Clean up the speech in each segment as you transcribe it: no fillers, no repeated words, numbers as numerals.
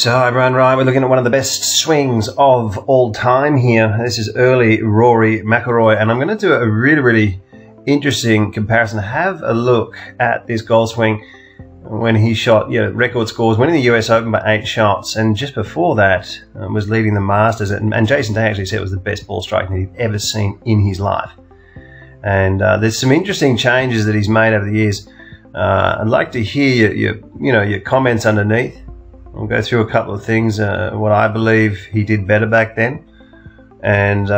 So hi everyone, right, we're looking at one of the best swings of all time here. This is early Rory Mcilroy, and I'm going to do a really interesting comparison. Have a look at this golf swing when he shot record scores, winning the US Open by 8 shots, and just before that was leading the Masters, and Jason Day actually said it was the best ball striking that he'd ever seen in his life. And there's some interesting changes that he's made over the years. I'd like to hear your comments underneath. I'll go through a couple of things, what I believe he did better back then, and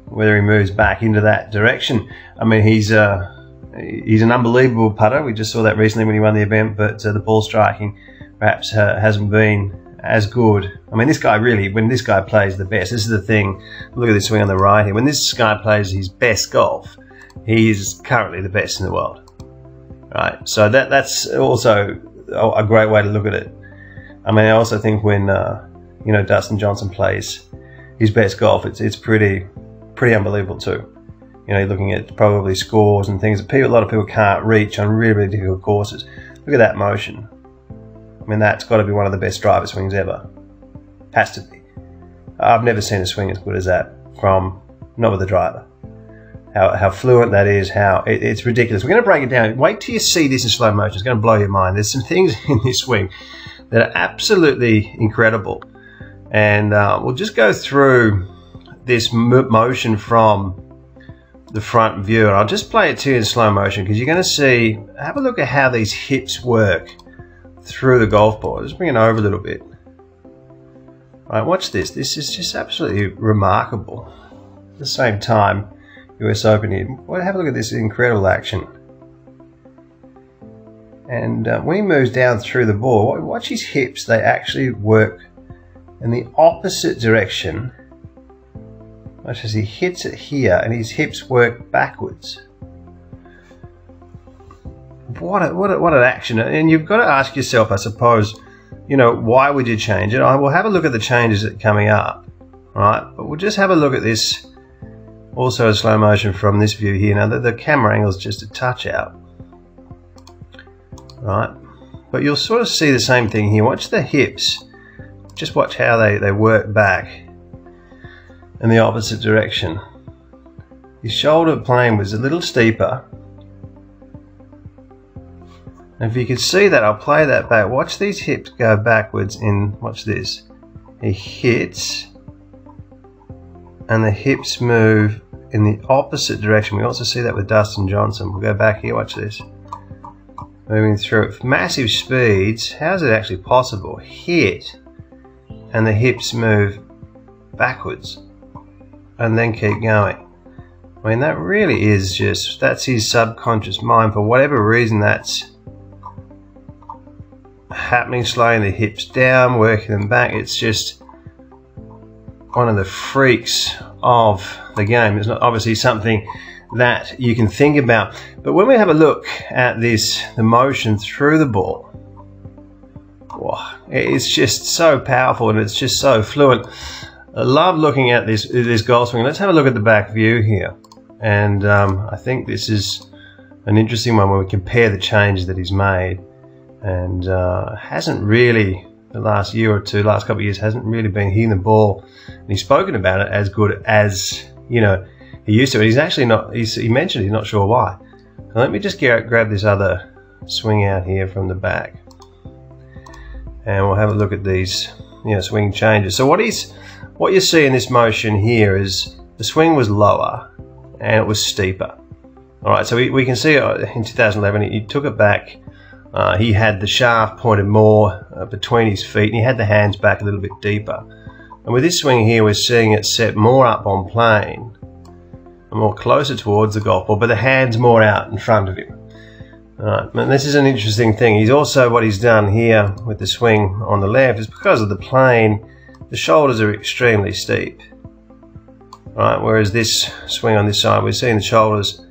whether he moves back into that direction. I mean, he's an unbelievable putter. We just saw that recently when he won the event, but the ball striking perhaps hasn't been as good. I mean, this guy really, when this guy plays the best, this is the thing, look at this swing on the right here. When this guy plays his best golf, he is currently the best in the world, right? So that's also a great way to look at it. I mean, I also think when Dustin Johnson plays his best golf, it's pretty unbelievable too. You're looking at probably scores and things that a lot of people can't reach on really difficult courses. Look at that motion. I mean, that's got to be one of the best driver swings ever. Has to be. I've never seen a swing as good as that not with the driver. How fluent that is, it's ridiculous. We're going to break it down. Wait till you see this in slow motion. It's going to blow your mind. There's some things in this swing that are absolutely incredible, and we'll just go through this motion from the front view, and I'll just play it to you in slow motion because you're going to see. Have a look at how these hips work through the golf ball. Just bring it over a little bit. All right, watch this. This is just absolutely remarkable. At the same time, US Open here. Well, have a look at this incredible action. And when he moves down through the ball, watch his hips. They actually work in the opposite direction. Watch as he hits it here, and his hips work backwards. What an action! And you've got to ask yourself, I suppose, why would you change it? I will have a look at the changes that are coming up, right? But we'll just have a look at this, also in slow motion from this view here. Now the camera angle is just a touch out. Right, but you'll sort of see the same thing here. Watch the hips. Just watch how they work back in the opposite direction. His shoulder plane was a little steeper. And if you can see that, I'll play that back. Watch these hips go backwards watch this. He hits, and the hips move in the opposite direction. We also see that with Dustin Johnson. We'll go back here, watch this. Moving through at massive speeds. How is it actually possible? Hit, and the hips move backwards, and then keep going. I mean, that really is that's his subconscious mind. For whatever reason, that's happening, slowing the hips down, working them back. It's just one of the freaks of the game. It's not obviously something that you can think about, but when we have a look at the motion through the ball, it's just so powerful, and it's just so fluent. I love looking at this golf swing. Let's have a look at the back view here, and I think this is an interesting one when we compare the changes that he's made, and hasn't really, the last year or two, last couple of years, hasn't really been hitting the ball, and he's spoken about it as good as he used to. He's actually not. He mentioned he's not sure why. So let me just grab this other swing out here from the back, and we'll have a look at these swing changes. So what you see in this motion here is the swing was lower and it was steeper. All right, so we can see in 2011 he took it back. He had the shaft pointed more between his feet, and he had the hands back a little bit deeper. And with this swing here, we're seeing it set more up on plane, more closer towards the golf ball, but the hands more out in front of him. Alright, and this is an interesting thing. He's also, what he's done here with the swing on the left is because of the plane, the shoulders are extremely steep. Right, whereas this swing on this side, we're seeing the shoulders,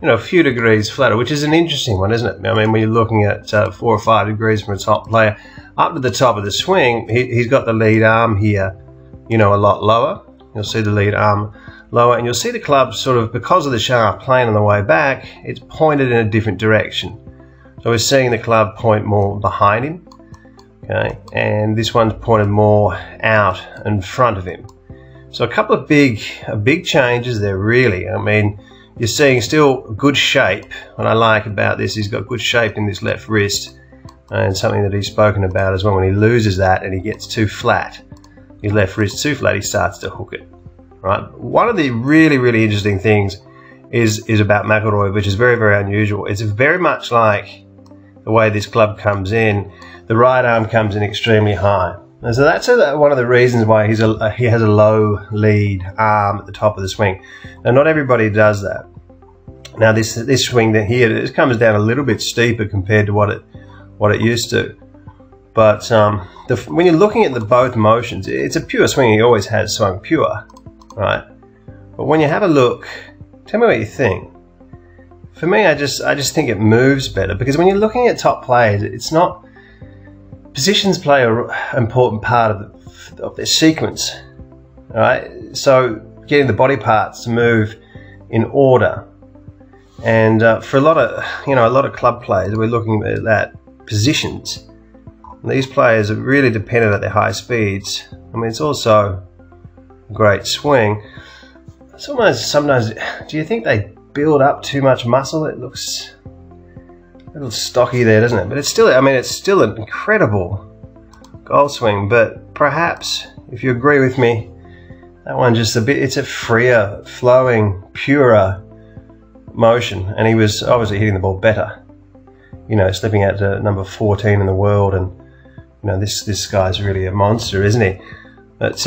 a few degrees flatter, which is an interesting one, isn't it? I mean, when you're looking at 4 or 5 degrees from a top player up to the top of the swing, he's got the lead arm here, a lot lower. You'll see the lead arm lower, and you'll see the club sort of, because of the shaft plane on the way back, it's pointed in a different direction. So we're seeing the club point more behind him. Okay, and this one's pointed more out in front of him. So a couple of big changes there, really. I mean, you're seeing still good shape. What I like about this, he's got good shape in this left wrist, and something that he's spoken about as well. When he loses that and he gets too flat, his left wrist too flat, he starts to hook it. Right. One of the really interesting things is about McIlroy, which is very unusual. It's very much like the way this club comes in. The right arm comes in extremely high, and so that's one of the reasons why he has a low lead arm at the top of the swing. Now, not everybody does that. Now, this swing that here, it comes down a little bit steeper compared to what it used to. But when you're looking at both motions, it's a pure swing. He always has swung pure, right? But when you have a look, tell me what you think. For me, I just think it moves better, because when you're looking at top players, it's not. Positions play an important part of their sequence, all right? So getting the body parts to move in order, and for a lot of club players, we're looking at positions. These players are really dependent at their high speeds. I mean, it's also a great swing. It's almost sometimes. Do you think they build up too much muscle? It looks a little stocky there, doesn't it? But it's still, I mean, it's still an incredible golf swing. But perhaps, if you agree with me, that one just it's a freer, flowing, purer motion. And he was obviously hitting the ball better. You know, slipping out to number 14 in the world, and you know, this guy's really a monster, isn't he? But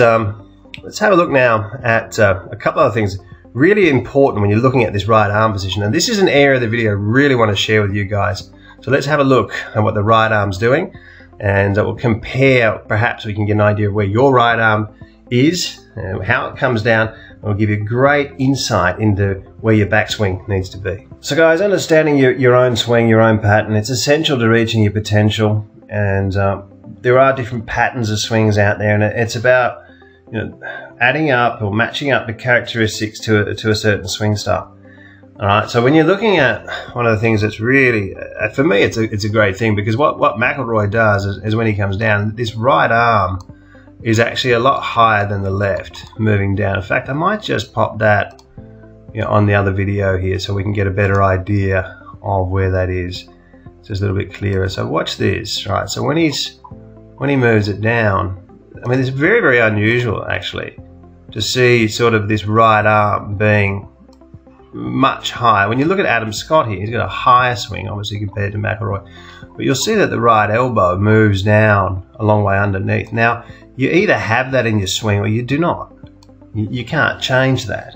let's have a look now at a couple of things. Really important when you're looking at this right arm position, and this is an area of the video I really want to share with you guys. So let's have a look at what the right arm's doing, and we'll compare. Perhaps we can get an idea of where your right arm is and how it comes down, and we'll give you great insight into where your backswing needs to be. So guys, understanding your own swing, your own pattern, it's essential to reaching your potential. And there are different patterns of swings out there, and it's about, you know, adding up or matching up the characteristics to a certain swing style. All right. So when you're looking at one of the things that's really, for me, it's a great thing, because what McIlroy does is when he comes down, this right arm is actually a lot higher than the left moving down. In fact, I might just pop that, you know, on the other video here so we can get a better idea of where that is. It's just a little bit clearer. So watch this, right? So when he moves it down, I mean, it's very unusual actually to see sort of this right arm being much higher. When you look at Adam Scott here, he's got a higher swing obviously compared to McIlroy, but you'll see that the right elbow moves down a long way underneath. Now, you either have that in your swing or you do not. You can't change that,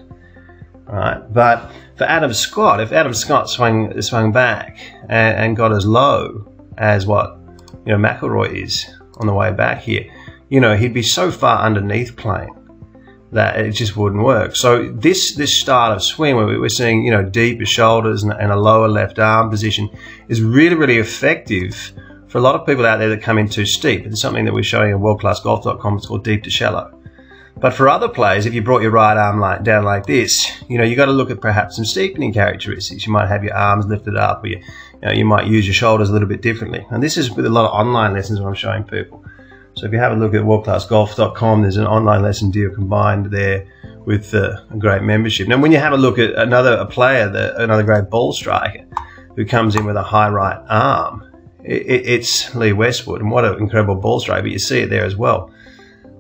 right? But for Adam Scott, if Adam Scott swung back and got as low as what, you know, McIlroy is on the way back here, you know, he'd be so far underneath playing that it just wouldn't work. So this style of swing where we're seeing, you know, deeper shoulders and a lower left arm position is really effective for a lot of people out there that come in too steep. It's something that we're showing on WorldClassGolf.com. It's called deep to shallow. But for other players, if you brought your right arm down like this, you know, you got to look at perhaps some steepening characteristics. You might have your arms lifted up, or you might use your shoulders a little bit differently. And this is with a lot of online lessons where I'm showing people. So if you have a look at WorldClassGolf.com, there's an online lesson deal combined there with a great membership. Now, when you have a look at another great ball striker who comes in with a high right arm, it's Lee Westwood, and what an incredible ball striker, but you see it there as well.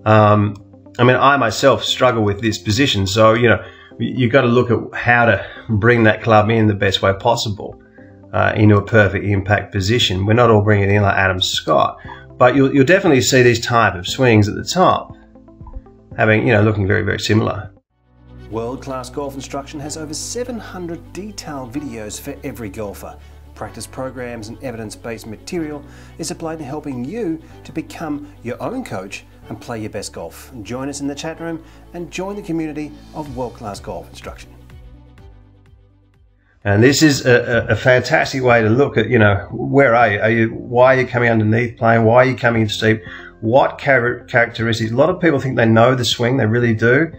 I mean, I myself struggle with this position, so, you know, you've got to look at how to bring that club in the best way possible into a perfect impact position. We're not all bringing it in like Adam Scott, but you'll definitely see these type of swings at the top having, you know, looking very similar. World Class Golf Instruction has over 700 detailed videos for every golfer. Practice programs and evidence-based material is applied to helping you to become your own coach and play your best golf. Join us in the chat room and join the community of World Class Golf Instruction. And this is a fantastic way to look at, you know, where are you? Why are you coming underneath playing? Why are you coming in steep? What characteristics? A lot of people think they know the swing, they really do,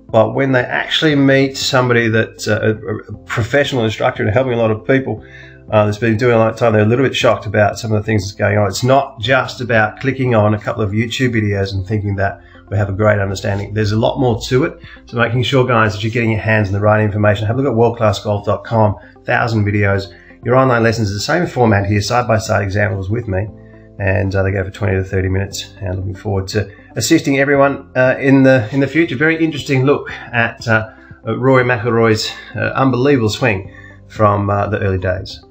But when they actually meet somebody that's a professional instructor and helping a lot of people that's been doing a lot of time, they're a little bit shocked about some of the things that's going on. It's not just about clicking on a couple of YouTube videos and thinking that we have a great understanding. There's a lot more to it. So making sure, guys, that you're getting your hands on the right information. Have a look at worldclassgolf.com, 1,000 videos. Your online lessons are the same format here, side-by-side examples with me. And they go for 20 to 30 minutes. And looking forward to assisting everyone in the future. Very interesting look at Rory McIlroy's unbelievable swing from the early days.